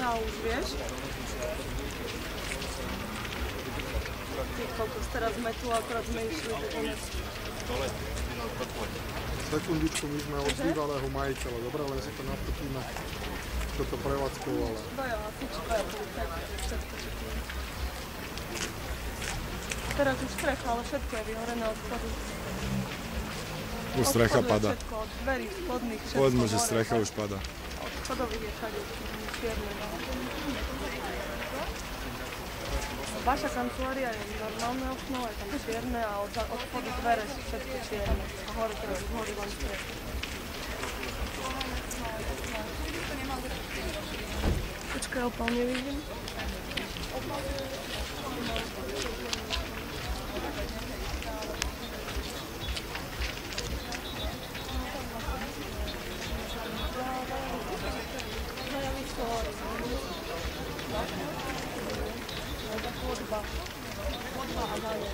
Aha, už vieš? Ty kokos, teraz sme tu, akorát sme išli do konec. Sekundičku, my sme od bývalého majiteľa, dobre, len si to napotíme, čo to prevádzkovalo. Dvaja, tyčka, všetko čo. Teraz už strecha, ale všetko je vyhorené od spodu. Už strecha pada. Všetko, od dverí, spodných, všetko. Povedz mu, že strecha už pada. Od schodových je všade čierne. Vaša kancelária je normálne okno, je tam čierne a od spodu dvere sú všetko čierne. A hore teraz už horí len strecha. Počkaj, opal nevidím. Chodba a dalej.